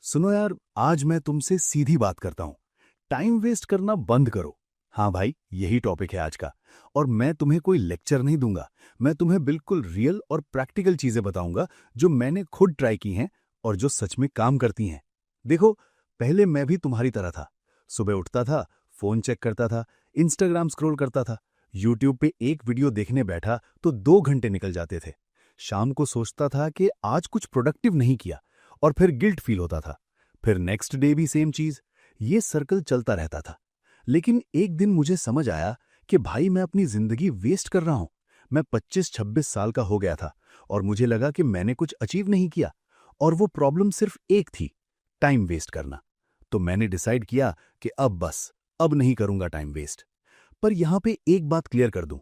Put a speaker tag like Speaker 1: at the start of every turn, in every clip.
Speaker 1: सुनो यार, आज मैं तुमसे सीधी बात करता हूँ। टाइम वेस्ट करना बंद करो। हाँ भाई, यही टॉपिक है आज का। और मैं तुम्हें कोई लेक्चर नहीं दूंगा। मैं तुम्हें बिल्कुल रियल और प्रैक्टिकल चीजें बताऊंगा जो मैंने खुद ट्राई की हैं और जो सच में काम करती हैं। देखो, पहले मैं भी तुम्हारी तरह था। सुबह उठता था, फोन चेक करता था, इंस्टाग्राम स्क्रॉल करता था, यूट्यूब पे एक वीडियो देखने बैठा तो 2 घंटे निकल जाते थे। शाम को सोचता था कि आज कुछ प्रोडक्टिव नहीं किया और फिर गिल्ट फील होता था। फिर नेक्स्ट डे भी सेम चीज। ये सर्कल चलता रहता था। लेकिन एक दिन मुझे समझ आया कि भाई मैं अपनी जिंदगी वेस्ट कर रहा हूं। मैं 25-26 साल का हो गया था और मुझे लगा कि मैंने कुछ अचीव नहीं किया। और वो प्रॉब्लम सिर्फ एक थी, टाइम वेस्ट करना। तो मैंने डिसाइड किया कि अब नहीं करूंगा टाइम वेस्ट। पर यहां पे एक बात क्लियर कर दूं,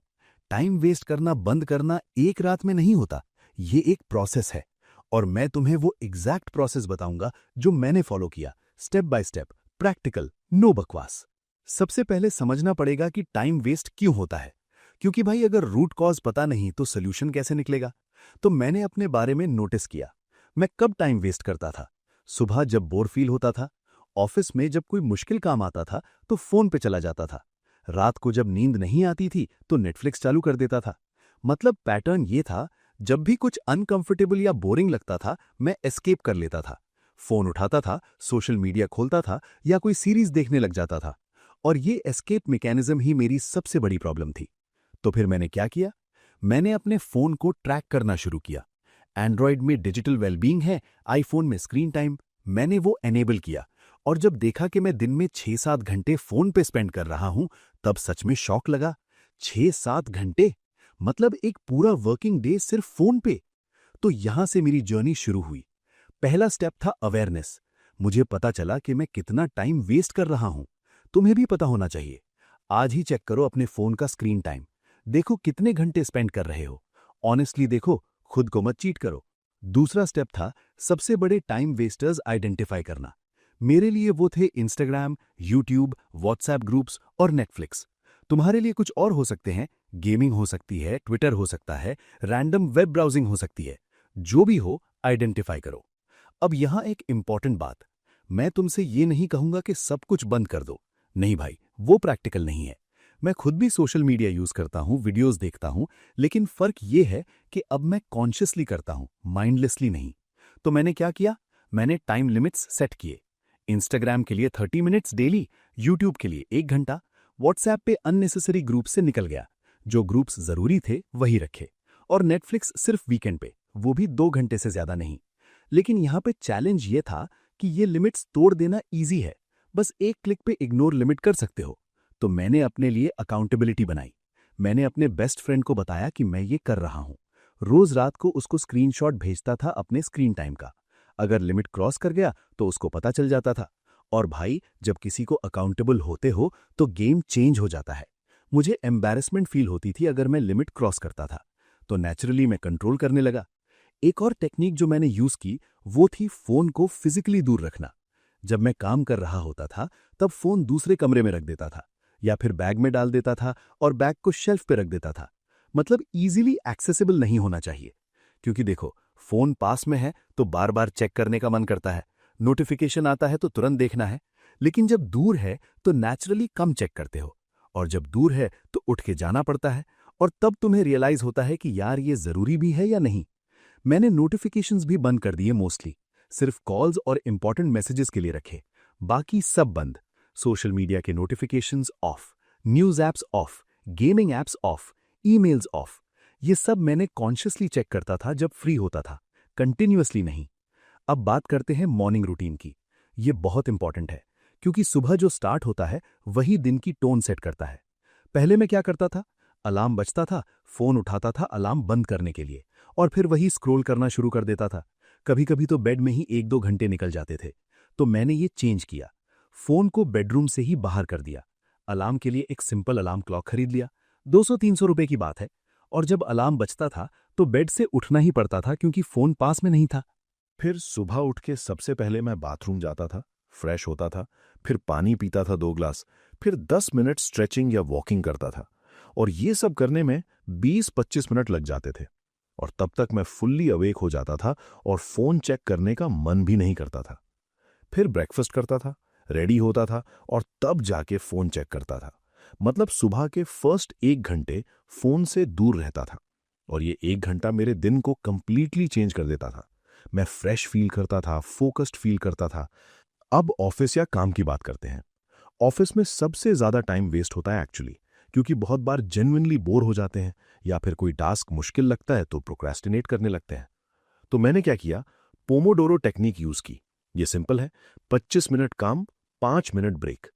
Speaker 1: टाइम वेस्ट करना बंद करना एक रात में नहीं होता। ये एक प्रोसेस है। और मैं तुम्हें वो एग्जैक्ट प्रोसेस बताऊंगा जो मैंने फॉलो किया, step by step, practical, no बकवास। सबसे पहले समझना पड़ेगा कि टाइम वेस्ट क्यों होता है। क्योंकि भाई अगर रूट कॉज पता नहीं तो सोल्यूशन कैसे निकलेगा। तो मैंने अपने बारे में नोटिस किया। मैं कब टाइम वेस्ट करता था? सुबह जब बोर फील होता था, ऑफिस में जब कोई मुश्किल काम आता था तो फोन पे चला जाता था, रात को जब नींद नहीं आती थी तो नेटफ्लिक्स चालू कर देता था। मतलब पैटर्न ये था, जब भी कुछ अनकंफर्टेबल या बोरिंग लगता था मैं एस्केप कर लेता था। फोन उठाता था, सोशल मीडिया खोलता था या कोई सीरीज देखने लग जाता था। और ये एस्केप मैकेनिज्म ही मेरी सबसे बड़ी प्रॉब्लम थी। तो फिर मैंने क्या किया? मैंने अपने फोन को ट्रैक करना शुरू किया। एंड्रॉयड में डिजिटल वेलबींग है, आईफोन में स्क्रीन टाइम। मैंने वो एनेबल किया। और जब देखा कि मैं दिन में 6-7 घंटे फोन पे स्पेंड कर रहा हूं, तब सच में शॉक लगा। 6-7 घंटे, मतलब एक पूरा वर्किंग डे सिर्फ फोन पे। तो यहां से मेरी जर्नी शुरू हुई। पहला स्टेप था अवेयरनेस। मुझे पता चला कि मैं कितना टाइम वेस्ट कर रहा हूं। तुम्हें भी पता होना चाहिए। आज ही चेक करो अपने फोन का स्क्रीन टाइम। देखो कितने घंटे स्पेंड कर रहे हो। ऑनेस्टली देखो, खुद को मत चीट करो। दूसरा स्टेप था सबसे बड़े टाइम वेस्टर्स आइडेंटिफाई करना। मेरे लिए वो थे इंस्टाग्राम, यूट्यूब, व्हाट्सएप ग्रुप्स और नेटफ्लिक्स। तुम्हारे लिए कुछ और हो सकते हैं। गेमिंग हो सकती है, ट्विटर हो सकता है, रैंडम वेब ब्राउजिंग हो सकती है। जो भी हो, आइडेंटिफाई करो। अब यहां एक इंपॉर्टेंट बात, मैं तुमसे ये नहीं कहूंगा कि सब कुछ बंद कर दो। नहीं भाई, वो प्रैक्टिकल नहीं है। मैं खुद भी सोशल मीडिया यूज करता हूं, वीडियोस देखता हूं। लेकिन फर्क ये है कि अब मैं कॉन्शियसली करता हूं, माइंडलेसली नहीं। तो मैंने क्या किया? मैंने टाइम लिमिट्स सेट किए। इंस्टाग्राम के लिए 30 मिनट्स डेली, यूट्यूब के लिए 1 घंटा। व्हाट्सएप पे अननेसेसरी ग्रुप से निकल गया। जो ग्रुप्स जरूरी थे वही रखे। और नेटफ्लिक्स सिर्फ वीकेंड पे, वो भी 2 घंटे से ज्यादा नहीं। लेकिन यहां पे चैलेंज ये था कि ये लिमिट्स तोड़ देना इजी है। बस एक क्लिक पे इग्नोर लिमिट कर सकते हो। तो मैंने अपने लिए अकाउंटेबिलिटी बनाई। मैंने अपने बेस्ट फ्रेंड को बताया कि मैं ये कर रहा हूं। रोज रात को उसको स्क्रीनशॉट भेजता था अपने स्क्रीन टाइम का। अगर लिमिट क्रॉस कर गया तो उसको पता चल जाता था। और भाई, जब किसी को अकाउंटेबल होते हो तो गेम चेंज हो जाता है। मुझे एम्बैरेसमेंट फील होती थी अगर मैं लिमिट क्रॉस करता था। तो नेचुरली मैं कंट्रोल करने लगा। एक और टेक्निक जो मैंने यूज की वो थी फोन को फिजिकली दूर रखना। जब मैं काम कर रहा होता था तब फोन दूसरे कमरे में रख देता था या फिर बैग में डाल देता था और बैग को शेल्फ पे रख देता था। मतलब इजीली एक्सेसिबल नहीं होना चाहिए। क्योंकि देखो, फोन पास में है तो बार बार चेक करने का मन करता है, नोटिफिकेशन आता है तो तुरंत देखना है। लेकिन जब दूर है तो नेचुरली कम चेक करते हो। और जब दूर है तो उठ के जाना पड़ता है। और तब तुम्हें रियलाइज होता है कि यार ये जरूरी भी है या नहीं। मैंने नोटिफिकेशंस भी बंद कर दिए मोस्टली। सिर्फ कॉल्स और इंपॉर्टेंट मैसेजेस के लिए रखे। बाकी सब बंद। सोशल मीडिया के notifications of, news apps of, gaming apps of, emails of. ये सब मैंने कॉन्शियसली चेक करता था जब फ्री होता था, कंटिन्यूअसली नहीं। अब बात करते हैं मॉर्निंग रूटीन की। ये बहुत इंपॉर्टेंट है क्योंकि सुबह जो स्टार्ट होता है वही दिन की टोन सेट करता है। पहले मैं क्या करता था? अलार्म बजता था, फोन उठाता था अलार्म बंद करने के लिए और फिर वही स्क्रॉल करना शुरू कर देता था। कभी कभी तो बेड में ही 1-2 घंटे निकल जाते थे। तो मैंने ये चेंज किया। फोन को बेडरूम से ही बाहर कर दिया। अलार्म के लिए एक सिंपल अलार्म क्लॉक खरीद लिया। 200-300 रुपए की बात है। और जब अलार्म बजता था तो बेड से उठना ही पड़ता था क्योंकि फोन पास में नहीं था।
Speaker 2: फिर सुबह उठ के सबसे पहले मैं बाथरूम जाता था, फ्रेश होता था, फिर पानी पीता था 2 ग्लास, फिर 10 मिनट स्ट्रेचिंग या वॉकिंग करता था। और ये सब करने में 20-25 मिनट लग जाते थे। और तब तक मैं फुल्ली अवेक हो जाता था और फोन चेक करने का मन भी नहीं करता था। फिर ब्रेकफास्ट करता था, रेडी होता था और तब जाके फ़ोन चेक करता था। मतलब सुबह के फर्स्ट 1 घंटे फ़ोन से दूर रहता था और ये 1 घंटा मेरे दिन को कंप्लीटली चेंज कर देता था। मैं फ्रेश फील करता था, फोकस्ड फील करता था। अब ऑफिस या काम की बात करते हैं। ऑफिस में सबसे ज़्यादा टाइम वेस्ट होता है एक्चुअली, क्योंकि बहुत बार जेन्युइनली बोर हो जाते हैं या फिर कोई टास्क मुश्किल लगता है तो प्रोक्रेस्टिनेट करने लगते हैं। तो मैंने क्या किया, पोमोडोरो टेक्निक यूज की। ये सिंपल है, 25 मिनट काम, 5 मिनट ब्रेक।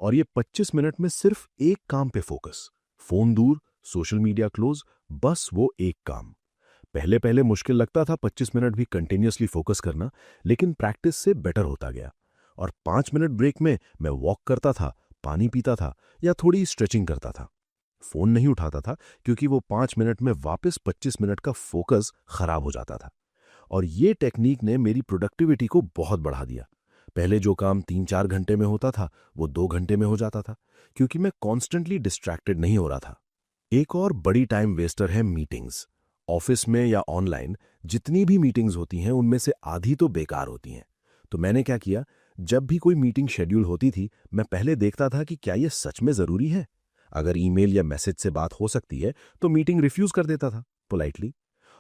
Speaker 2: और ये 25 मिनट में सिर्फ एक काम पे फोकस, फोन दूर, सोशल मीडिया क्लोज, बस वो एक काम। पहले पहले मुश्किल लगता था 25 मिनट भी कंटिन्यूअसली फोकस करना, लेकिन प्रैक्टिस से बेटर होता गया। और 5 मिनट ब्रेक में मैं वॉक करता था, पानी पीता था या थोड़ी स्ट्रेचिंग करता था। फोन नहीं उठाता था क्योंकि वो 5 मिनट में वापस 25 मिनट का फोकस खराब हो जाता था। और ये टेक्निक ने मेरी प्रोडक्टिविटी को बहुत बढ़ा दिया। पहले जो काम 3-4 घंटे में होता था वो 2 घंटे में हो जाता था, क्योंकि मैं कॉन्स्टेंटली डिस्ट्रैक्टेड नहीं हो रहा था। एक और बड़ी टाइम वेस्टर है मीटिंग्स। ऑफिस में या ऑनलाइन जितनी भी मीटिंग्स होती हैं उनमें से आधी तो बेकार होती हैं। तो मैंने क्या किया, जब भी कोई मीटिंग शेड्यूल होती थी मैं पहले देखता था कि क्या ये सच में ज़रूरी है। अगर ईमेल या मैसेज से बात हो सकती है तो मीटिंग रिफ्यूज़ कर देता था पोलाइटली।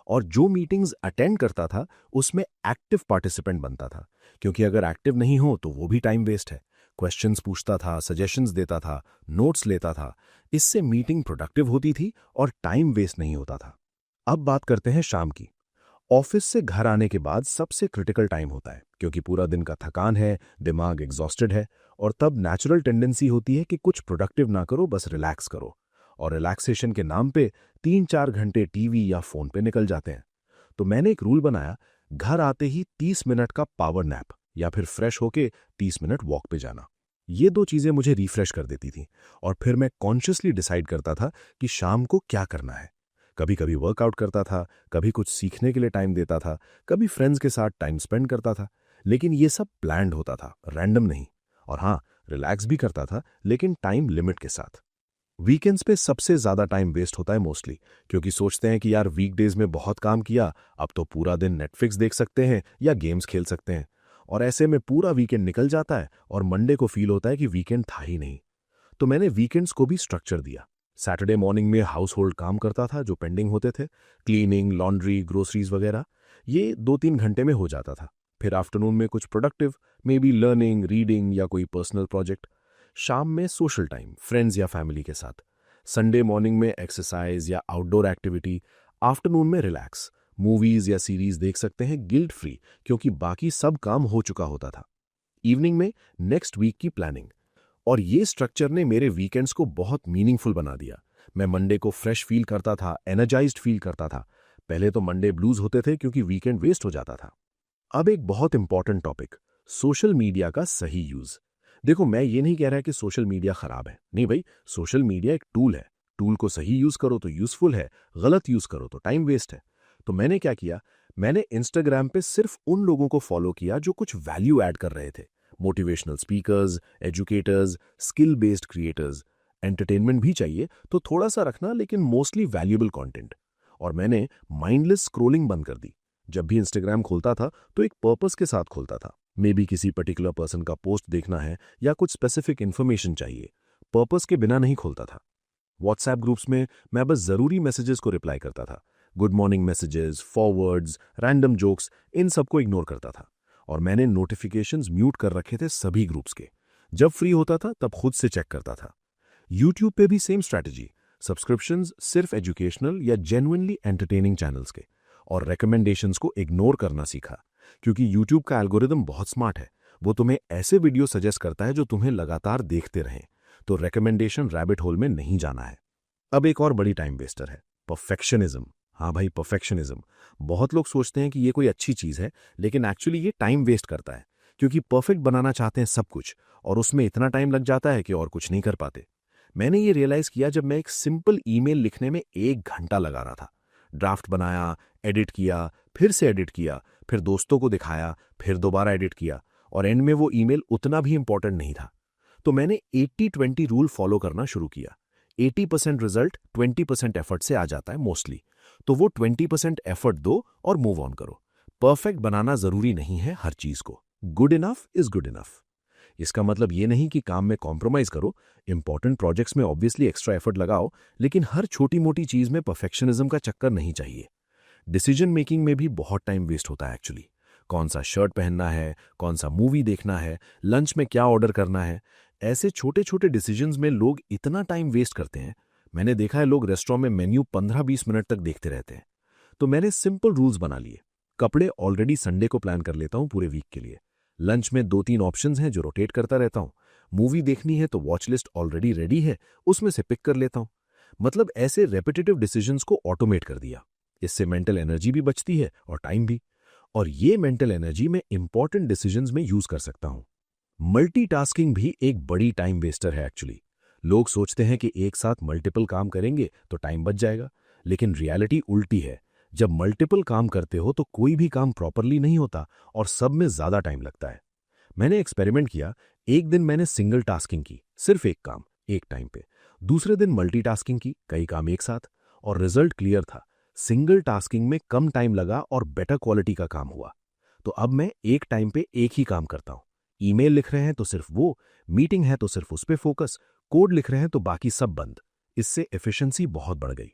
Speaker 2: और जो मीटिंग्स अटेंड करता था उसमें एक्टिव पार्टिसिपेंट बनता था, क्योंकि अगर एक्टिव नहीं हो तो वो भी टाइम वेस्ट है। क्वेश्चंस पूछता था, सजेशंस देता था, नोट्स लेता था। इससे मीटिंग प्रोडक्टिव होती थी और टाइम वेस्ट नहीं होता था। अब बात करते हैं शाम की। ऑफिस से घर आने के बाद सबसे क्रिटिकल टाइम होता है, क्योंकि पूरा दिन का थकान है, दिमाग एग्जॉस्टेड है और तब नेचुरल टेंडेंसी होती है कि कुछ प्रोडक्टिव ना करो, बस रिलैक्स करो। और रिलैक्सेशन के नाम पे 3-4 घंटे टीवी या फोन पे निकल जाते हैं। तो मैंने एक रूल बनाया, घर आते ही 30 मिनट का पावर नैप या फिर फ्रेश होके 30 मिनट वॉक पे जाना। ये दो चीजें मुझे रिफ्रेश कर देती थी और फिर मैं कॉन्शियसली डिसाइड करता था कि शाम को क्या करना है। कभी कभी वर्कआउट करता था, कभी कुछ सीखने के लिए टाइम देता था, कभी फ्रेंड्स के साथ टाइम स्पेंड करता था। लेकिन ये सब प्लान्ड होता था, रैंडम नहीं। और हाँ, रिलैक्स भी करता था, लेकिन टाइम लिमिट के साथ। वीकेंड्स पे सबसे ज़्यादा टाइम वेस्ट होता है मोस्टली, क्योंकि सोचते हैं कि यार वीकडेज में बहुत काम किया, अब तो पूरा दिन नेटफ्लिक्स देख सकते हैं या गेम्स खेल सकते हैं। और ऐसे में पूरा वीकेंड निकल जाता है और मंडे को फील होता है कि वीकेंड था ही नहीं। तो मैंने वीकेंड्स को भी स्ट्रक्चर दिया। सैटरडे मॉर्निंग में हाउस होल्ड काम करता था जो पेंडिंग होते थे, क्लीनिंग, लॉन्ड्री, ग्रोसरीज वगैरह। ये 2-3 घंटे में हो जाता था। फिर आफ्टरनून में कुछ productive, may be learning, reading या कोई पर्सनल प्रोजेक्ट। शाम में सोशल टाइम, फ्रेंड्स या फैमिली के साथ। संडे मॉर्निंग में एक्सरसाइज या आउटडोर एक्टिविटी। आफ्टरनून में रिलैक्स, मूवीज या सीरीज देख सकते हैं गिल्ट फ्री, क्योंकि बाकी सब काम हो चुका होता था। इवनिंग में नेक्स्ट वीक की प्लानिंग। और ये स्ट्रक्चर ने मेरे वीकेंड्स को बहुत मीनिंगफुल बना दिया। मैं मंडे को फ्रेश फील करता था, एनर्जाइज्ड फील करता था। पहले तो मंडे ब्लूज होते थे क्योंकि वीकेंड वेस्ट हो जाता था। अब एक बहुत इंपॉर्टेंट टॉपिक, सोशल मीडिया का सही यूज। देखो, मैं ये नहीं कह रहा कि सोशल मीडिया खराब है, नहीं भाई, सोशल मीडिया एक टूल है। टूल को सही यूज करो तो यूजफुल है, गलत यूज करो तो टाइम वेस्ट है। तो मैंने क्या किया, मैंने इंस्टाग्राम पे सिर्फ उन लोगों को फॉलो किया जो कुछ वैल्यू ऐड कर रहे थे। Motivational speakers, educators, skill based creators. Entertainment भी चाहिए तो थोड़ा सा रखना, लेकिन मोस्टली वैल्यूएबल कंटेंट। और मैंने माइंडलेस स्क्रोलिंग बंद कर दी। जब भी इंस्टाग्राम खोलता था तो एक पर्पस के साथ खोलता था। मे बी किसी पर्टिकुलर पर्सन का पोस्ट देखना है या कुछ स्पेसिफिक इन्फॉर्मेशन चाहिए, पर्पस के बिना नहीं खोलता था। व्हाट्सएप ग्रुप्स में मैं बस जरूरी मैसेजेस को रिप्लाई करता था। Good morning messages, forwards, random jokes, इन सबको इग्नोर करता था। और मैंने नोटिफिकेशंस म्यूट कर रखे थे सभी ग्रुप्स के। जब फ्री होता था तब खुद से चेक करता था। यूट्यूब पे भी सेम स्ट्रैटेजी, सब्सक्रिप्शंस सिर्फ एजुकेशनल या जेन्युइनली एंटरटेनिंग चैनल्स के। और रिकमेंडेशंस को इग्नोर करना सीखा, क्योंकि यूट्यूब का एल्गोरिदम बहुत स्मार्ट है। वो तुम्हें ऐसे वीडियो सजेस्ट करता है जो तुम्हें लगातार देखते रहें। तो रिकमेंडेशन रैबिट होल में नहीं जाना है। अब एक और बड़ी टाइम वेस्टर है, परफेक्शनिज्म। हाँ भाई, परफेक्शनिज्म। बहुत लोग सोचते हैं कि ये कोई अच्छी चीज़ है, लेकिन एक्चुअली ये टाइम वेस्ट करता है, क्योंकि परफेक्ट बनाना चाहते हैं सब कुछ, और उसमें इतना टाइम लग जाता है कि और कुछ नहीं कर पाते। मैंने ये रियलाइज़ किया जब मैं एक सिंपल ईमेल लिखने में 1 घंटा लगा रहा था। ड्राफ्ट बनाया, एडिट किया, फिर से एडिट किया, फिर दोस्तों को दिखाया, फिर दोबारा एडिट किया, और एंड में वो ईमेल उतना भी इंपॉर्टेंट नहीं था। तो मैंने 80-20 रूल फॉलो करना शुरू किया। 80% रिजल्ट 20% एफर्ट से आ जाता है मोस्टली। तो वो 20% एफर्ट दो और मूव ऑन करो। परफेक्ट बनाना जरूरी नहीं है हर चीज को। Good enough is good enough. इसका मतलब ये नहीं कि काम में कॉम्प्रोमाइज करो, इंपॉर्टेंट प्रोजेक्ट्स में ऑब्वियसली एक्स्ट्रा एफर्ट लगाओ, लेकिन हर छोटी मोटी चीज में परफेक्शनिज्म का चक्कर नहीं चाहिए। डिसीजन मेकिंग में भी बहुत टाइम वेस्ट होता है एक्चुअली। कौन सा शर्ट पहनना है, कौन सा मूवी देखना है, लंच में क्या ऑर्डर करना है, ऐसे छोटे छोटे डिसीजंस में लोग इतना टाइम वेस्ट करते हैं। मैंने देखा है लोग रेस्टोरेंट में मेन्यू 15-20 मिनट तक देखते रहते हैं। तो मैंने सिंपल रूल्स बना लिए। कपड़े ऑलरेडी संडे को प्लान कर लेता हूँ पूरे वीक के लिए। लंच में 2-3 ऑप्शंस हैं जो रोटेट करता रहता हूँ। मूवी देखनी है तो वॉच लिस्ट ऑलरेडी रेडी है, उसमें से पिक कर लेता हूँ। मतलब ऐसे रेपिटेटिव डिसीजंस को ऑटोमेट कर दिया। इससे मेंटल एनर्जी भी बचती है और टाइम भी। और ये मेंटल एनर्जी मैं इंपॉर्टेंट डिसीजंस में यूज कर सकता हूँ। मल्टीटास्किंग भी एक बड़ी टाइम वेस्टर है एक्चुअली। लोग सोचते हैं कि एक साथ मल्टीपल काम करेंगे तो टाइम बच जाएगा, लेकिन रियलिटी उल्टी है। जब मल्टीपल काम करते हो तो कोई भी काम प्रॉपरली नहीं होता और सब में ज्यादा टाइम लगता है। मैंने एक्सपेरिमेंट किया। एक दिन मैंने सिंगल टास्किंग की, सिर्फ एक काम एक टाइम पे। दूसरे दिन मल्टीटास्किंग की, कई काम एक साथ, और रिजल्ट क्लियर था। सिंगल टास्किंग में कम टाइम लगा और बेटर क्वालिटी का काम हुआ। तो अब मैं एक टाइम पे एक ही काम करता हूं। ईमेल लिख रहे हैं तो सिर्फ वो, मीटिंग है तो सिर्फ उस पे फोकस, कोड लिख रहे हैं तो बाकी सब बंद। इससे एफिशिएंसी बहुत बढ़ गई।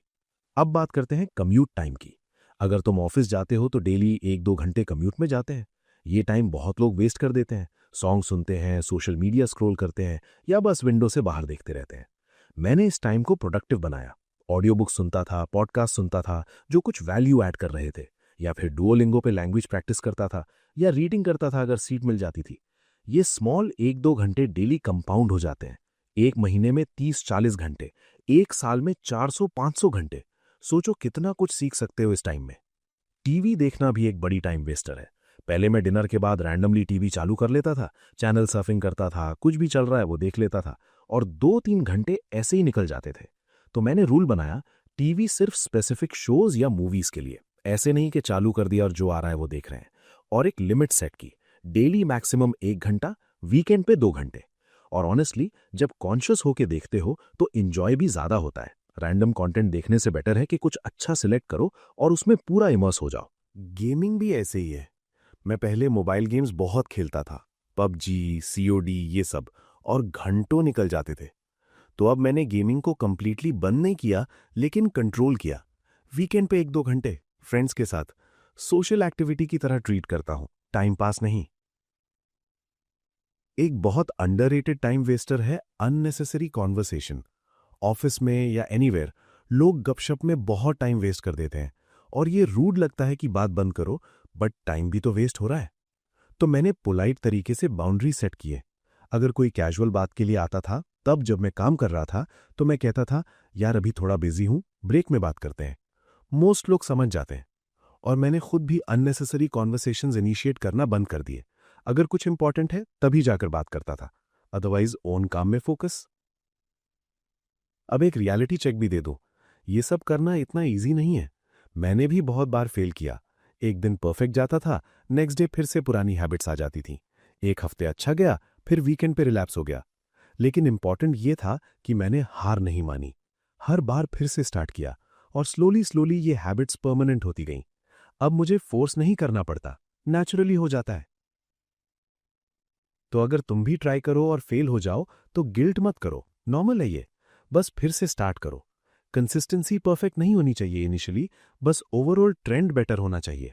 Speaker 2: अब बात करते हैं कम्यूट टाइम की। अगर तुम ऑफिस जाते हो तो डेली 1-2 घंटे कम्यूट में जाते हैं। ये टाइम बहुत लोग वेस्ट कर देते हैं। सॉन्ग सुनते हैं, सोशल मीडिया स्क्रॉल करते हैं, या बस विंडो से बाहर देखते रहते हैं। मैंने इस टाइम को प्रोडक्टिव बनाया। ऑडियो बुक सुनता था, पॉडकास्ट सुनता था जो कुछ वैल्यू ऐड कर रहे थे, या फिर डुओलिंगो पे लैंग्वेज प्रैक्टिस करता था, या रीडिंग करता था अगर सीट मिल जाती थी। ये स्मॉल 1-2 घंटे डेली कंपाउंड हो जाते हैं। एक महीने में 30-40 घंटे, एक साल में 400-500 घंटे। सोचो कितना कुछ सीख सकते हो इस टाइम में। टीवी देखना भी एक बड़ी टाइम वेस्टर है। पहले मैं डिनर के बाद रैंडमली टीवी चालू कर लेता था, चैनल सर्फिंग करता था, कुछ भी चल रहा है वो देख लेता था, और 2-3 घंटे ऐसे ही निकल जाते थे। तो मैंने रूल बनाया, टीवी सिर्फ स्पेसिफिक शोज या मूवीज के लिए, ऐसे नहीं कि चालू कर दिया और जो आ रहा है वो देख रहे हैं। और एक लिमिट सेट की, डेली मैक्सिमम 1 घंटा, वीकेंड पे 2 घंटे। और ऑनेस्टली जब कॉन्शियस होके देखते हो तो इंजॉय भी ज्यादा होता है। रैंडम कंटेंट देखने से बेटर है कि कुछ अच्छा सिलेक्ट करो और उसमें पूरा इमर्स हो जाओ। गेमिंग भी ऐसे ही है। मैं पहले मोबाइल गेम्स बहुत खेलता था, पबजी, सीओडी, ये सब, और घंटों निकल जाते थे। तो अब मैंने गेमिंग को कंप्लीटली बंद नहीं किया, लेकिन कंट्रोल किया। वीकेंड पे 1-2 घंटे फ्रेंड्स के साथ सोशल एक्टिविटी की तरह ट्रीट करता हूं, टाइम पास नहीं। एक बहुत अंडररेटेड टाइम वेस्टर है अननेसेसरी कॉन्वर्सेशन। ऑफिस में या एनीवेयर लोग गपशप में बहुत टाइम वेस्ट कर देते हैं, और ये रूड लगता है कि बात बंद करो, बट टाइम भी तो वेस्ट हो रहा है। तो मैंने पोलाइट तरीके से बाउंड्री सेट किए। अगर कोई कैजुअल बात के लिए आता था, तब जब मैं काम कर रहा था, तो मैं कहता था, यार अभी थोड़ा बिजी हूं, ब्रेक में बात करते हैं। मोस्ट लोग समझ जाते हैं। और मैंने खुद भी अननेसेसरी कॉन्वर्सेशंस इनिशिएट करना बंद कर दिए। अगर कुछ इंपॉर्टेंट है तभी जाकर बात करता था, अदरवाइज ओन काम में फोकस। अब एक रियलिटी चेक भी दे दो, ये सब करना इतना इजी नहीं है। मैंने भी बहुत बार फेल किया। एक दिन परफेक्ट जाता था, नेक्स्ट डे फिर से पुरानी हैबिट्स आ जाती थी। एक हफ्ते अच्छा गया, फिर वीकेंड पे रिलैप्स हो गया। लेकिन इंपॉर्टेंट ये था कि मैंने हार नहीं मानी, हर बार फिर से स्टार्ट किया, और स्लोली स्लोली ये हैबिट्स परमानेंट होती गईं। अब मुझे फोर्स नहीं करना पड़ता, नेचुरली हो जाता है। तो अगर तुम भी ट्राई करो और फेल हो जाओ तो गिल्ट मत करो, नॉर्मल है ये। बस फिर से स्टार्ट करो। कंसिस्टेंसी परफेक्ट नहीं होनी चाहिए इनिशियली, बस ओवरऑल ट्रेंड बेटर होना चाहिए।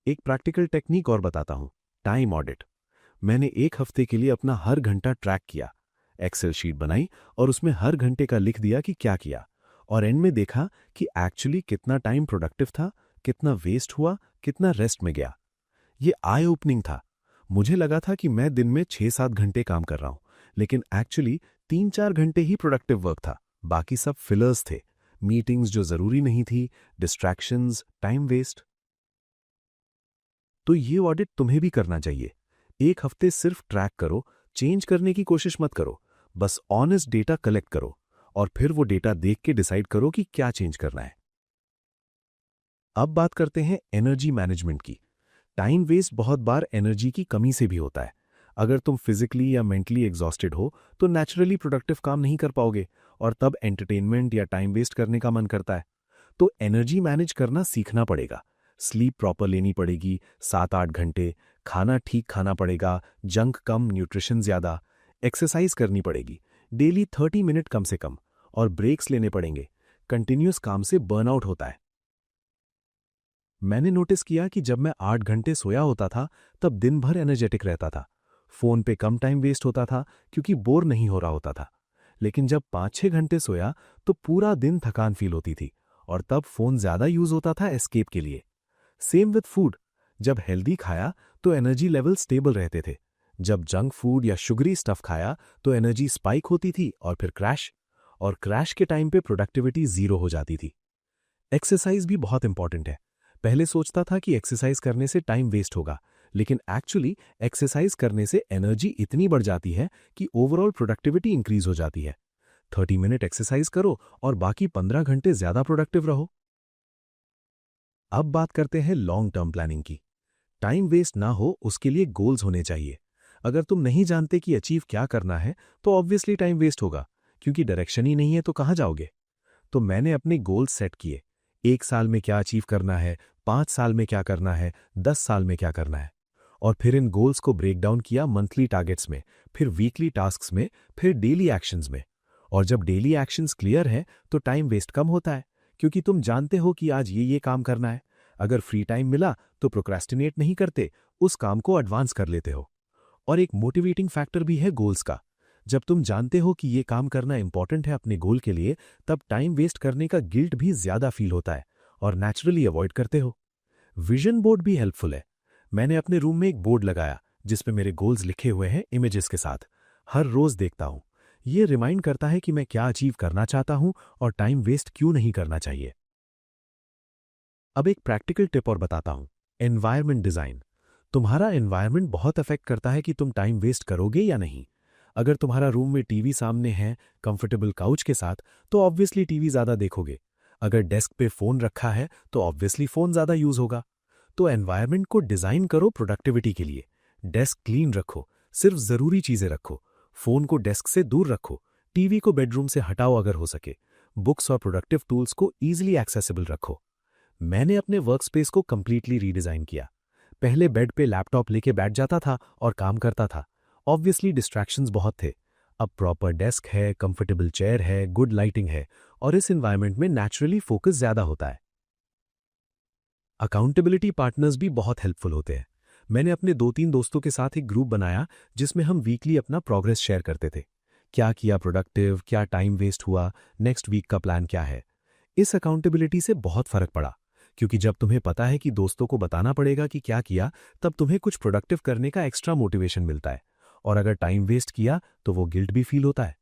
Speaker 2: एक प्रैक्टिकल टेक्निक और बताता हूं, टाइम ऑडिट। मैंने एक हफ्ते के लिए अपना हर घंटा ट्रैक किया, एक्सेल शीट बनाई और उसमें हर घंटे का लिख दिया कि क्या किया, और एंड में देखा कि एक्चुअली कितना टाइम प्रोडक्टिव था, कितना वेस्ट हुआ, कितना रेस्ट में गया। ये आई ओपनिंग था। मुझे लगा था कि मैं दिन में 6-7 घंटे काम कर रहा हूं, लेकिन एक्चुअली 3-4 घंटे ही प्रोडक्टिव वर्क था, बाकी सब फिलर्स थे। मीटिंग्स जो जरूरी नहीं थी, डिस्ट्रैक्शंस, टाइम वेस्ट। तो ये ऑडिट तुम्हें भी करना चाहिए। एक हफ्ते सिर्फ ट्रैक करो, चेंज करने की कोशिश मत करो, बस ऑनेस्ट डेटा कलेक्ट करो, और फिर वो डेटा देख के डिसाइड करो कि क्या चेंज करना है। अब बात करते हैं एनर्जी मैनेजमेंट की। टाइम वेस्ट बहुत बार एनर्जी की कमी से भी होता है। अगर तुम फिजिकली या मेंटली एग्जॉस्टेड हो तो नेचुरली प्रोडक्टिव काम नहीं कर पाओगे, और तब एंटरटेनमेंट या टाइम वेस्ट करने का मन करता है। तो एनर्जी मैनेज करना सीखना पड़ेगा। स्लीप प्रॉपर लेनी पड़ेगी, 7-8 घंटे, खाना ठीक खाना पड़ेगा, जंक कम, न्यूट्रिशन ज़्यादा। एक्सरसाइज करनी पड़ेगी, डेली 30 मिनट कम से कम, और ब्रेक्स लेने पड़ेंगे। कंटिन्यूअस काम से बर्नआउट होता है। मैंने नोटिस किया कि जब मैं 8 घंटे सोया होता था तब दिन भर एनर्जेटिक रहता था। फोन पे कम टाइम वेस्ट होता था क्योंकि बोर नहीं हो रहा होता था। लेकिन जब 5-6 घंटे सोया तो पूरा दिन थकान फील होती थी, और तब फोन ज्यादा यूज होता था एस्केप के लिए। सेम विद फूड, जब हेल्दी खाया तो एनर्जी लेवल स्टेबल रहते थे। जब जंक फूड या शुगरी स्टफ खाया तो एनर्जी स्पाइक होती थी और फिर क्रैश, और क्रैश के टाइम पे प्रोडक्टिविटी जीरो हो जाती थी। एक्सरसाइज भी बहुत इंपॉर्टेंट है। पहले सोचता था कि एक्सरसाइज करने से टाइम वेस्ट होगा, लेकिन एक्चुअली एक्सरसाइज करने से एनर्जी इतनी बढ़ जाती है कि ओवरऑल प्रोडक्टिविटी इंक्रीज हो जाती है। 30 मिनट एक्सरसाइज करो और बाकी 15 घंटे ज्यादा प्रोडक्टिव रहो। अब बात करते हैं लॉन्ग टर्म प्लानिंग की। टाइम वेस्ट ना हो उसके लिए गोल्स होने चाहिए। अगर तुम नहीं जानते कि अचीव क्या करना है तो ऑब्वियसली टाइम वेस्ट होगा, क्योंकि डायरेक्शन ही नहीं है तो कहाँ जाओगे। तो मैंने अपने गोल्स सेट किए। 1 साल में क्या अचीव करना है, 5 साल में क्या करना है, 10 साल में क्या करना है। और फिर इन गोल्स को ब्रेक डाउन किया मंथली टारगेट्स में, फिर वीकली टास्क्स में, फिर डेली एक्शंस में। और जब डेली एक्शंस क्लियर हैं तो टाइम वेस्ट कम होता है, क्योंकि तुम जानते हो कि आज ये काम करना है। अगर फ्री टाइम मिला तो प्रोक्रेस्टिनेट नहीं करते, उस काम को एडवांस कर लेते हो। और एक मोटिवेटिंग फैक्टर भी है गोल्स का। जब तुम जानते हो कि ये काम करना इंपॉर्टेंट है अपने गोल के लिए, तब टाइम वेस्ट करने का गिल्ट भी ज्यादा फील होता है और नेचुरली अवॉइड करते हो। विजन बोर्ड भी हेल्पफुल है। मैंने अपने रूम में एक बोर्ड लगाया जिसपे मेरे गोल्स लिखे हुए हैं इमेजेस के साथ। हर रोज देखता हूं। ये रिमाइंड करता है कि मैं क्या अचीव करना चाहता हूं और टाइम वेस्ट क्यों नहीं करना चाहिए। अब एक प्रैक्टिकल टिप और बताता हूं। Environment design. तुम्हारा एनवायरनमेंट बहुत अफेक्ट करता है कि तुम टाइम वेस्ट करोगे या नहीं। अगर तुम्हारा रूम में टीवी सामने है, कंफर्टेबल काउच के साथ, तो ऑब्वियसली टीवी ज्यादा देखोगे। अगर डेस्क पे फोन रखा है तो ऑब्वियसली फोन ज्यादा यूज होगा। तो एनवायरनमेंट को डिजाइन करो प्रोडक्टिविटी के लिए। डेस्क क्लीन रखो, सिर्फ जरूरी चीजें रखो। फोन को डेस्क से दूर रखो, टीवी को बेडरूम से हटाओ अगर हो सके। बुक्स और प्रोडक्टिव टूल्स को ईजिली एक्सेसिबल रखो। मैंने अपने वर्कस्पेस को कंप्लीटली रीडिजाइन किया। पहले बेड पे लैपटॉप लेके बैठ जाता था और काम करता था। ऑब्वियसली डिस्ट्रैक्शंस बहुत थे। अब प्रॉपर डेस्क है, कंफर्टेबल चेयर है, गुड लाइटिंग है, और इस एनवायरनमेंट में नेचुरली फोकस ज्यादा होता है। अकाउंटेबिलिटी पार्टनर्स भी बहुत हेल्पफुल होते हैं। मैंने अपने 2-3 दोस्तों के साथ एक ग्रुप बनाया जिसमें हम वीकली अपना प्रोग्रेस शेयर करते थे। क्या किया प्रोडक्टिव, क्या टाइम वेस्ट हुआ, नेक्स्ट वीक का प्लान क्या है। इस अकाउंटेबिलिटी से बहुत फर्क पड़ा, क्योंकि जब तुम्हें पता है कि दोस्तों को बताना पड़ेगा कि क्या किया, तब तुम्हें कुछ प्रोडक्टिव करने का एक्स्ट्रा मोटिवेशन मिलता है। और अगर टाइम वेस्ट किया तो वो गिल्ट भी फील होता है।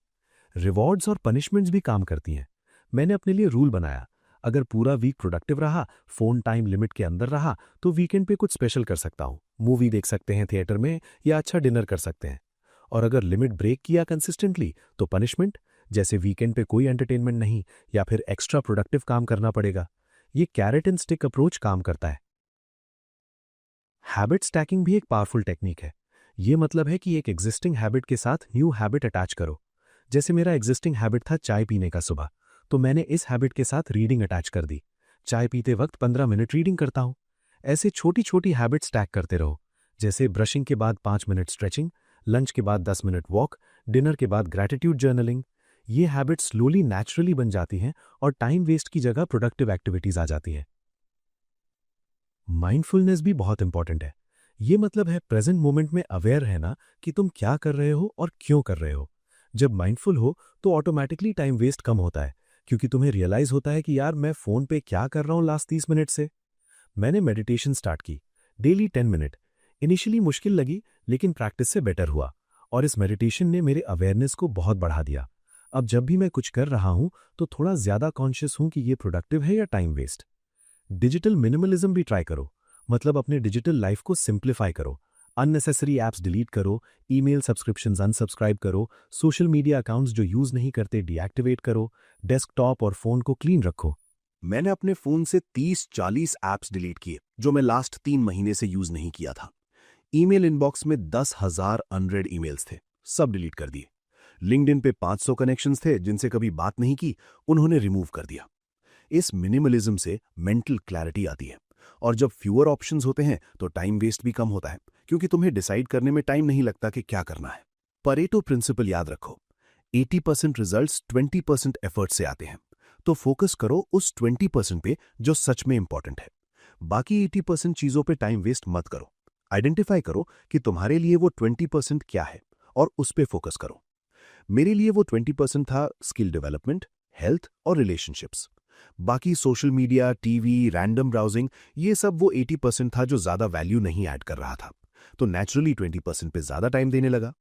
Speaker 2: रिवॉर्ड्स और पनिशमेंट्स भी काम करती हैं। मैंने अपने लिए रूल बनाया। अगर पूरा वीक प्रोडक्टिव रहा, फोन टाइम लिमिट के अंदर रहा, तो वीकेंड पे कुछ स्पेशल कर सकता हूँ। मूवी देख सकते हैं थिएटर में, या अच्छा डिनर कर सकते हैं। और अगर लिमिट ब्रेक किया कंसिस्टेंटली तो पनिशमेंट, जैसे वीकेंड पे कोई एंटरटेनमेंट नहीं या फिर एक्स्ट्रा प्रोडक्टिव काम करना पड़ेगा। ये कैरेट एंड स्टिक अप्रोच काम करता है। हैबिट स्टैकिंग भी एक पावरफुल टेक्निक है। ये मतलब है कि एक एग्जिस्टिंग हैबिट के साथ न्यू हैबिट अटैच करो। जैसे मेरा एग्जिस्टिंग हैबिट था चाय पीने का सुबह, तो मैंने इस हैबिट के साथ रीडिंग अटैच कर दी। चाय पीते वक्त 15 मिनट रीडिंग करता हूं। ऐसे छोटी छोटी हैबिट स्टैक करते रहो, जैसे ब्रशिंग के बाद 5 मिनट स्ट्रेचिंग, लंच के बाद 10 मिनट वॉक, डिनर के बाद ग्रैटिट्यूड जर्नलिंग। ये हैबिट स्लोली नेचुरली बन जाती हैं और टाइम वेस्ट की जगह प्रोडक्टिव एक्टिविटीज आ जाती हैं। माइंडफुलनेस भी बहुत इंपॉर्टेंट है। ये मतलब है प्रेजेंट मोमेंट में अवेयर रहना कि तुम क्या कर रहे हो और क्यों कर रहे हो। जब माइंडफुल हो तो ऑटोमेटिकली टाइम वेस्ट कम होता है, क्योंकि तुम्हें रियलाइज होता है कि यार मैं फोन पे क्या कर रहा हूं लास्ट 30 मिनट से। मैंने मेडिटेशन स्टार्ट की, डेली 10 मिनट। इनिशियली मुश्किल लगी, लेकिन प्रैक्टिस से बेटर हुआ, और इस मेडिटेशन ने मेरे अवेयरनेस को बहुत बढ़ा दिया। अब जब भी मैं कुछ कर रहा हूं तो थोड़ा ज्यादा कॉन्शियस हूं कि ये प्रोडक्टिव है या टाइम वेस्ट। डिजिटल मिनिमलिज्म भी ट्राई करो, मतलब अपने डिजिटल लाइफ को सिंप्लीफाई करो। अननेसेसरी ऐप्स डिलीट करो, ईमेल सब्सक्रिप्शंस अनसब्सक्राइब करो, सोशल मीडिया अकाउंट्स जो यूज नहीं करते डीएक्टिवेट करो, डेस्कटॉप और फोन को क्लीन रखो।
Speaker 1: मैंने अपने फोन से 30-40 ऐप्स डिलीट किए जो मैं लास्ट 3 महीने से यूज नहीं किया था। ईमेल इनबॉक्स में 10,000 अनरेड ईमेल्स थे, सब डिलीट कर दिए। लिंक्डइन पे 500 कनेक्शंस थे जिनसे कभी बात नहीं की, उन्होंने रिमूव कर दिया। इस मिनिमलिज्म से मेंटल क्लैरिटी आती है। और जब फ्यूअर ऑप्शंस होते हैं तो टाइम वेस्ट भी कम होता है, क्योंकि तुम्हें डिसाइड करने में टाइम नहीं लगता कि क्या करना है। परेटो प्रिंसिपल याद रखो, 80% रिजल्ट्स 20% एफर्ट से आते हैं। तो फोकस करो उस 20% पे जो सच में इंपॉर्टेंट है। बाकी 80% चीजों पे टाइम वेस्ट मत करो। आइडेंटिफाई करो कि तुम्हारे लिए वो 20% क्या है और उस पे फोकस करो। मेरे लिए वो 20% था स्किल डेवलपमेंट, हेल्थ और रिलेशनशिप्स। बाकी social media, TV, random browsing, ये सब वो 80% था जो ज्यादा वैल्यू नहीं ऐड कर रहा था। तो नेचुरली 20% पे ज्यादा टाइम देने लगा।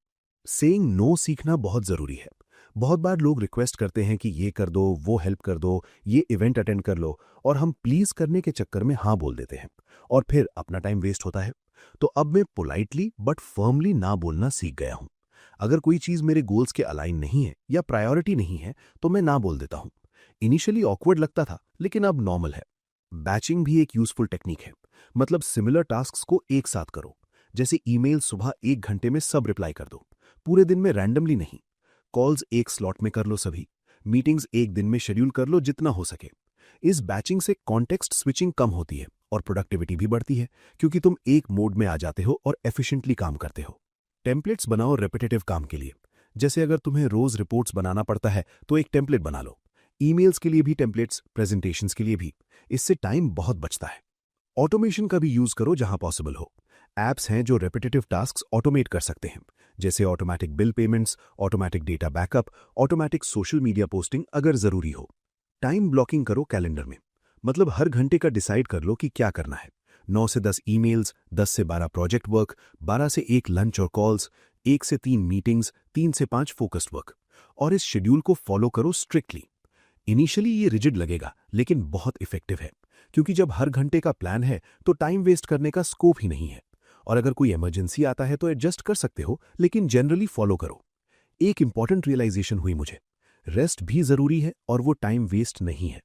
Speaker 1: सेइंग नो सीखना बहुत जरूरी है। बहुत बार लोग रिक्वेस्ट करते हैं कि ये कर दो, वो हेल्प कर दो, ये इवेंट अटेंड कर लो, और हम प्लीज करने के चक्कर में हाँ बोल देते हैं और फिर अपना टाइम वेस्ट होता है। तो अब मैं पोलाइटली बट फर्मली ना बोलना सीख गया हूं। अगर कोई चीज मेरे गोल्स के अलाइन नहीं है या प्रायोरिटी नहीं है तो मैं ना बोल देता हूं। इनिशियली ऑकवर्ड लगता था, लेकिन अब नॉर्मल है। बैचिंग भी एक यूजफुल टेक्निक है। मतलब सिमिलर टास्क्स को एक साथ करो। जैसे ईमेल सुबह 1 घंटे में सब रिप्लाई कर दो, पूरे दिन में रैंडमली नहीं। कॉल्स एक स्लॉट में कर लो सभी। मीटिंग्स एक दिन में शेड्यूल कर लो जितना हो सके। इस बैचिंग से कॉन्टेक्स्ट स्विचिंग कम होती है और प्रोडक्टिविटी भी बढ़ती है, क्योंकि तुम एक मोड में आ जाते हो और एफिशिएंटली काम करते हो। टेम्पलेट्स बनाओ रेपिटेटिव काम के लिए। जैसे अगर तुम्हें रोज रिपोर्ट्स बनाना पड़ता है तो एक टेम्पलेट बना लो। ईमेल्स के लिए भी टेम्पलेट्स, प्रेजेंटेशंस के लिए भी। इससे टाइम बहुत बचता है। ऑटोमेशन का भी यूज करो जहां पॉसिबल हो। एप्स हैं जो रेपिटेटिव टास्क्स ऑटोमेट कर सकते हैं, जैसे automatic bill payments, automatic data backup, automatic social media posting अगर जरूरी हो। टाइम ब्लॉकिंग करो कैलेंडर में। मतलब हर घंटे का डिसाइड कर लो कि क्या करना है। 9 से 10 ईमेल्स, 10 से 12 प्रोजेक्ट वर्क, 12 से 1 लंच और कॉल्स, 1 से 3 मीटिंग्स, 3 से 5 फोकस्ड वर्क। और इस शेड्यूल को फॉलो करो स्ट्रिक्टली। इनिशियली ये रिजिड लगेगा, लेकिन बहुत इफेक्टिव है, क्योंकि जब हर घंटे का प्लान है तो टाइम वेस्ट करने का स्कोप ही नहीं है। और अगर कोई इमरजेंसी आता है तो एडजस्ट कर सकते हो, लेकिन जनरली फॉलो करो। एक इंपॉर्टेंट रियलाइजेशन हुई मुझे, रेस्ट भी जरूरी है और वो टाइम वेस्ट नहीं है।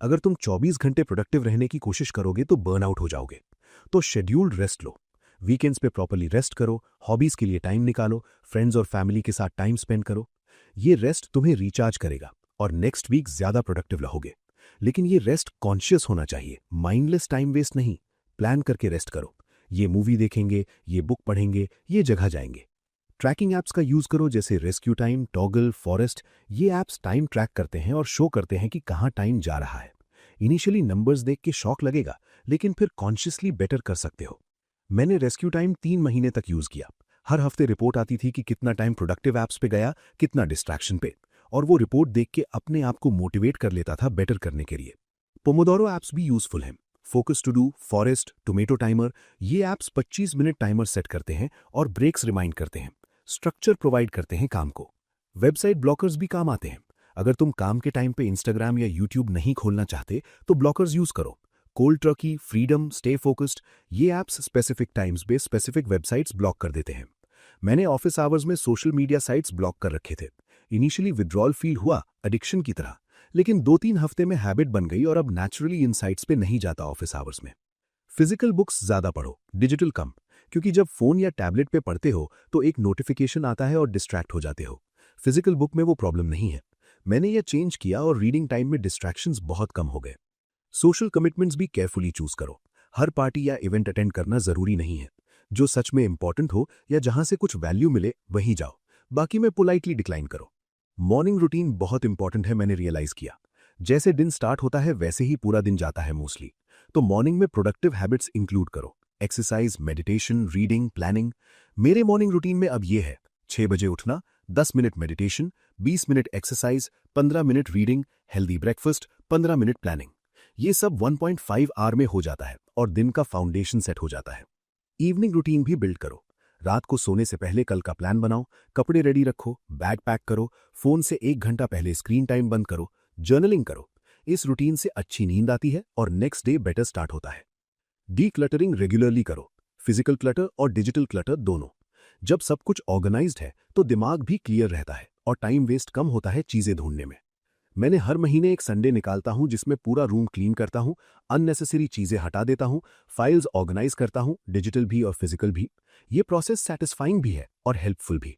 Speaker 1: अगर तुम 24 घंटे प्रोडक्टिव रहने की कोशिश करोगे तो बर्नआउट हो जाओगे। तो शेड्यूल्ड रेस्ट लो। वीकेंड्स पे प्रॉपर्ली रेस्ट करो, हॉबीज के लिए टाइम निकालो, फ्रेंड्स और फैमिली के साथ टाइम स्पेंड करो। ये रेस्ट तुम्हें रिचार्ज करेगा और नेक्स्ट वीक ज्यादा प्रोडक्टिव रहोगे। लेकिन ये रेस्ट कॉन्शियस होना चाहिए, माइंडलेस टाइम वेस्ट नहीं। प्लान करके रेस्ट करो। ये मूवी देखेंगे, ये बुक पढ़ेंगे, ये जगह जाएंगे। ट्रैकिंग ऐप्स का यूज करो, जैसे रेस्क्यू टाइम, टॉगल, फॉरेस्ट। ये ऐप्स टाइम ट्रैक करते हैं और शो करते हैं कि कहाँ टाइम जा रहा है। इनिशियली नंबर्स देख के शॉक लगेगा, लेकिन फिर कॉन्शियसली बेटर कर सकते हो। मैंने रेस्क्यू टाइम 3 महीने तक यूज किया। हर हफ्ते रिपोर्ट आती थी कि कितना टाइम प्रोडक्टिव ऐप्स पे गया, कितना डिस्ट्रैक्शन पे, और वो रिपोर्ट देख के अपने आप को मोटिवेट कर लेता था बेटर करने के लिए। पोमोडोरो ऐप्स भी यूजफुल हैं। Focus to do, forest, tomato timer, ये ऐप्स 25 मिनट टाइमर सेट करते हैं और ब्रेक्स रिमाइंड करते हैं। स्ट्रक्चर प्रोवाइड करते हैं काम को। वेबसाइट ब्लॉकर्स भी काम आते हैं। अगर तुम काम के टाइम पे इंस्टाग्राम या यूट्यूब नहीं खोलना चाहते तो ब्लॉकर्स यूज करो। Cold Turkey, freedom, stay focused, ये ऐप्स स्पेसिफिक टाइम्स पे स्पेसिफिक वेबसाइट्स ब्लॉक कर देते हैं। मैंने ऑफिस आवर्स में सोशल मीडिया साइट्स ब्लॉक कर रखे थे। इनिशियली विड्रॉल फील हुआ, एडिक्शन की तरह, लेकिन 2-3 हफ्ते में हैबिट बन गई और अब नेचुरली इन साइट्स पे नहीं जाता ऑफिस आवर्स में। फिजिकल बुक्स ज्यादा पढ़ो, डिजिटल कम, क्योंकि जब फोन या टैबलेट पे पढ़ते हो तो एक नोटिफिकेशन आता है और डिस्ट्रैक्ट हो जाते हो। फिजिकल बुक में वो प्रॉब्लम नहीं है। मैंने ये चेंज किया और रीडिंग टाइम में डिस्ट्रैक्शंस बहुत कम हो गए। सोशल कमिटमेंट्स भी केयरफुली चूज करो। हर पार्टी या इवेंट अटेंड करना जरूरी नहीं है। जो सच में इंपॉर्टेंट हो या जहां से कुछ वैल्यू मिले वहीं जाओ। बाकी में पोलाइटली डिक्लाइन करो। मॉर्निंग रूटीन बहुत इंपॉर्टेंट है, मैंने रियलाइज किया। जैसे दिन स्टार्ट होता है वैसे ही पूरा दिन जाता है मोस्टली। तो मॉर्निंग में प्रोडक्टिव हैबिट्स इंक्लूड करो। Exercise, meditation, reading, planning. मेरे मॉर्निंग रूटीन में अब ये है: 6 बजे उठना, 10 minute meditation, 20 minute exercise, 15 minute reading, healthy breakfast, 15 minute planning. ये सब 1.5 आवर में हो जाता है और दिन का फाउंडेशन सेट हो जाता है। इवनिंग रूटीन भी बिल्ड करो। रात को सोने से पहले कल का प्लान बनाओ, कपड़े रेडी रखो, बैग पैक करो, फोन से 1 घंटा पहले स्क्रीन टाइम बंद करो, जर्नलिंग करो। इस रूटीन से अच्छी नींद आती है और नेक्स्ट डे बेटर स्टार्ट होता है। डीक्लटरिंग रेगुलरली करो, फिजिकल क्लटर और डिजिटल क्लटर दोनों। जब सब कुछ ऑर्गेनाइज्ड है तो दिमाग भी क्लियर रहता है और टाइम वेस्ट कम होता है चीजें ढूंढने में। मैंने हर महीने एक संडे निकालता हूं जिसमें पूरा रूम क्लीन करता हूं, अननेसेसरी चीजें हटा देता हूं, फाइल्स ऑर्गेनाइज करता हूं, डिजिटल भी और फिजिकल भी। ये प्रोसेस सेटिस्फाइंग भी है और हेल्पफुल भी।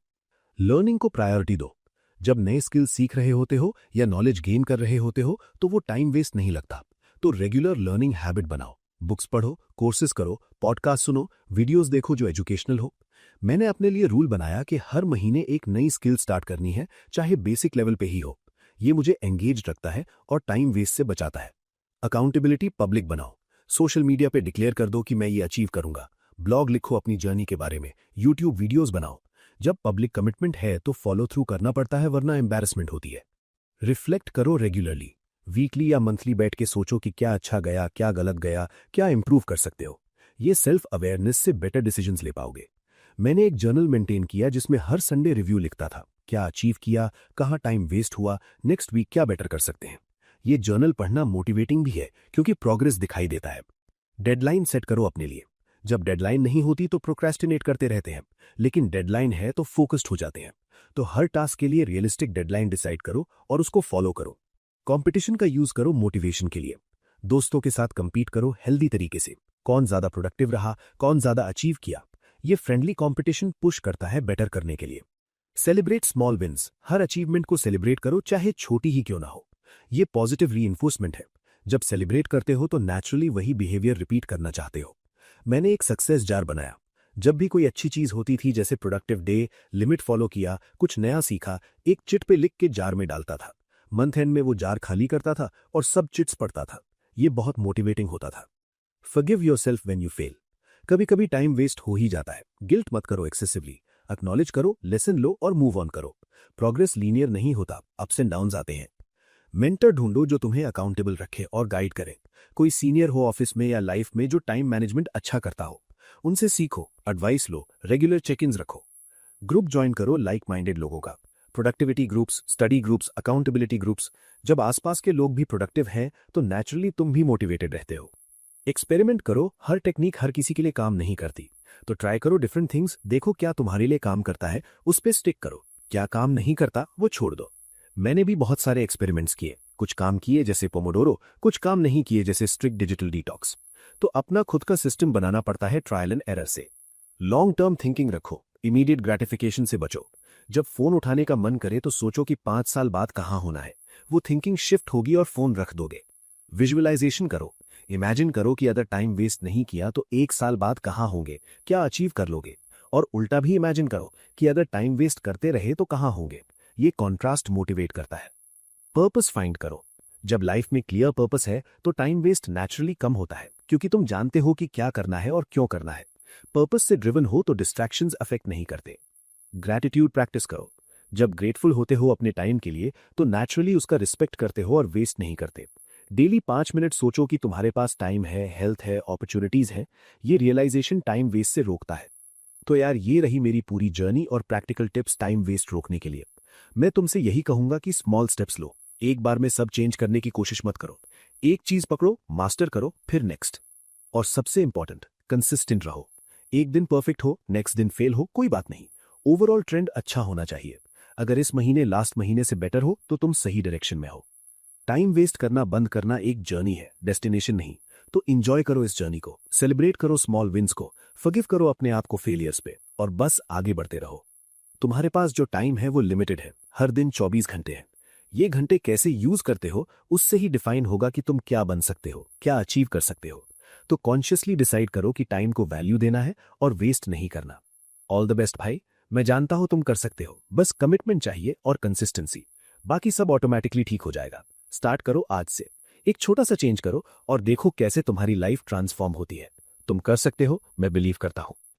Speaker 1: लर्निंग को प्रायोरिटी दो। जब नए स्किल्स सीख रहे होते हो या नॉलेज गेन कर रहे होते हो तो वो टाइम वेस्ट नहीं लगता। तो रेगुलर लर्निंग हैबिट बनाओ। बुक्स पढ़ो, कोर्सेज करो, पॉडकास्ट सुनो, वीडियोस देखो जो एजुकेशनल हो। मैंने अपने लिए रूल बनाया कि हर महीने एक नई स्किल स्टार्ट करनी है, चाहे बेसिक लेवल पे ही हो। ये मुझे एंगेज रखता है और टाइम वेस्ट से बचाता है। अकाउंटेबिलिटी पब्लिक बनाओ। सोशल मीडिया पे डिक्लेयर कर दो कि मैं ये अचीव करूंगा। ब्लॉग लिखो अपनी जर्नी के बारे में, यूट्यूब वीडियोस बनाओ। जब पब्लिक कमिटमेंट है तो फॉलो थ्रू करना पड़ता है, वरना एम्बैरेसमेंट होती है। रिफ्लेक्ट करो रेगुलरली। वीकली या मंथली बैठ के सोचो कि क्या अच्छा गया, क्या गलत गया, क्या इंप्रूव कर सकते हो। ये सेल्फ अवेयरनेस से बेटर डिसीजंस ले पाओगे। मैंने एक जर्नल मेंटेन किया जिसमें हर संडे रिव्यू लिखता था, क्या अचीव किया, कहाँ टाइम वेस्ट हुआ, नेक्स्ट वीक क्या बेटर कर सकते हैं। ये जर्नल पढ़ना मोटिवेटिंग भी है क्योंकि प्रोग्रेस दिखाई देता है। डेडलाइन सेट करो अपने लिए। जब डेडलाइन नहीं होती तो प्रोक्रेस्टिनेट करते रहते हैं, लेकिन डेडलाइन है तो फोकस्ड हो जाते हैं। तो हर टास्क के लिए रियलिस्टिक डेडलाइन डिसाइड करो और उसको फॉलो करो। कंपटीशन का यूज करो मोटिवेशन के लिए। दोस्तों के साथ कंपीट करो हेल्दी तरीके से। कौन ज्यादा प्रोडक्टिव रहा, कौन ज्यादा अचीव किया, ये फ्रेंडली कंपटीशन पुश करता है बेटर करने के लिए। Celebrate small wins. हर अचीवमेंट को सेलिब्रेट करो, चाहे छोटी ही क्यों ना हो। ये पॉजिटिव रीइंफोर्समेंट है। जब सेलिब्रेट करते हो तो नेचुरली वही बिहेवियर रिपीट करना चाहते हो। मैंने एक सक्सेस जार बनाया। जब भी कोई अच्छी चीज होती थी, जैसे प्रोडक्टिव डे, लिमिट फॉलो किया, कुछ नया सीखा, एक चिट पे लिख के जार में डालता था। मंथ एंड में वो जार खाली करता था और सब चिट्स पढ़ता था। ये बहुत मोटिवेटिंग होता था। Forgive yourself when you fail. कभी कभी टाइम वेस्ट हो ही जाता है, गिल्ट मत करो एक्सेसिवली। एक्नॉलेज करो, लेसन लो और मूव ऑन करो। प्रोग्रेस लीनियर नहीं होता, अप्स एंड डाउन्स आते हैं। मेंटर ढूंढो जो तुम्हें अकाउंटेबल रखे और गाइड करे। कोई सीनियर हो ऑफिस में या लाइफ में जो टाइम मैनेजमेंट अच्छा करता हो, उनसे सीखो, एडवाइस लो, रेगुलर चेक इन्स रखो। ग्रुप ज्वाइन करो लाइक माइंडेड लोगों का। Productivity groups, study groups, accountability groups. जब आसपास के लोग भी प्रोडक्टिव हैं तो नेचुरली तुम भी मोटिवेटेड रहते हो। एक्सपेरिमेंट करो। हर टेक्निक हर किसी के लिए काम नहीं करती, तो ट्राई करो डिफरेंट थिंग्स। देखो क्या तुम्हारे लिए काम करता है, उस पे स्टिक करो। क्या काम नहीं करता वो छोड़ दो। मैंने भी बहुत सारे एक्सपेरिमेंट्स किए। कुछ काम किए जैसे पोमोडोरो, कुछ काम नहीं किए जैसे स्ट्रिक्ट डिजिटल डिटॉक्स। तो अपना खुद का सिस्टम बनाना पड़ता है ट्रायल एंड एरर से। लॉन्ग टर्म थिंकिंग रखो, इमीडिएट ग्रेटिफिकेशन से बचो। जब फोन उठाने का मन करे तो सोचो कि 5 साल बाद कहाँ होना है। वो थिंकिंग शिफ्ट होगी और फोन रख दोगे। विजुअलाइजेशन करो। इमेजिन करो कि अगर टाइम वेस्ट नहीं किया तो 1 साल बाद कहाँ होंगे, क्या अचीव कर लोगे। और उल्टा भी इमेजिन करो कि अगर टाइम वेस्ट करते रहे तो कहाँ होंगे। ये कॉन्ट्रास्ट मोटिवेट करता है। पर्पस फाइंड करो। जब लाइफ में क्लियर पर्पस है तो टाइम वेस्ट नेचुरली कम होता है, क्योंकि तुम जानते हो कि क्या करना है और क्यों करना है। पर्पस से ड्रिवन हो तो डिस्ट्रैक्शंस अफेक्ट नहीं करते। ग्रैटिट्यूड प्रैक्टिस करो। जब ग्रेटफुल होते हो अपने टाइम के लिए तो नेचुरली उसका रिस्पेक्ट करते हो और वेस्ट नहीं करते। डेली 5 मिनट सोचो कि तुम्हारे पास टाइम है, हेल्थ है, अपॉर्चुनिटीज है। ये रियलाइजेशन टाइम वेस्ट से रोकता है। तो यार, ये रही मेरी पूरी जर्नी और प्रैक्टिकल टिप्स टाइम वेस्ट रोकने के लिए। मैं तुमसे यही कहूंगा कि स्मॉल स्टेप्स लो। एक बार में सब चेंज करने की कोशिश मत करो। एक चीज पकड़ो, मास्टर करो, फिर नेक्स्ट। और सबसे इंपॉर्टेंट, कंसिस्टेंट रहो। एक दिन परफेक्ट हो, नेक्स्ट दिन फेल हो, कोई बात नहीं। ओवरऑल ट्रेंड अच्छा होना चाहिए। अगर इस महीने लास्ट महीने से बेटर हो तो तुम सही डायरेक्शन में हो। टाइम वेस्ट करना बंद करना एक जर्नी है, डेस्टिनेशन नहीं। तो इंजॉय करो इस जर्नी को, सेलिब्रेट करो स्मॉल विंस को, फॉरगिव करो अपने आप को फेलियर्स पे, और बस आगे बढ़ते रहो। तुम्हारे पास जो टाइम है वो लिमिटेड है। हर दिन 24 घंटे हैं। ये घंटे कैसे यूज करते हो उससे ही डिफाइन होगा कि तुम क्या बन सकते हो, क्या अचीव कर सकते हो। तो कॉन्शियसली डिसाइड करो कि टाइम को वैल्यू देना है और वेस्ट नहीं करना। ऑल द बेस्ट भाई। मैं जानता हूं तुम कर सकते हो, बस कमिटमेंट चाहिए और कंसिस्टेंसी। बाकी सब ऑटोमेटिकली ठीक हो जाएगा। स्टार्ट करो आज से। एक छोटा सा चेंज करो और देखो कैसे तुम्हारी लाइफ ट्रांसफॉर्म होती है। तुम कर सकते हो, मैं बिलीव करता हूं।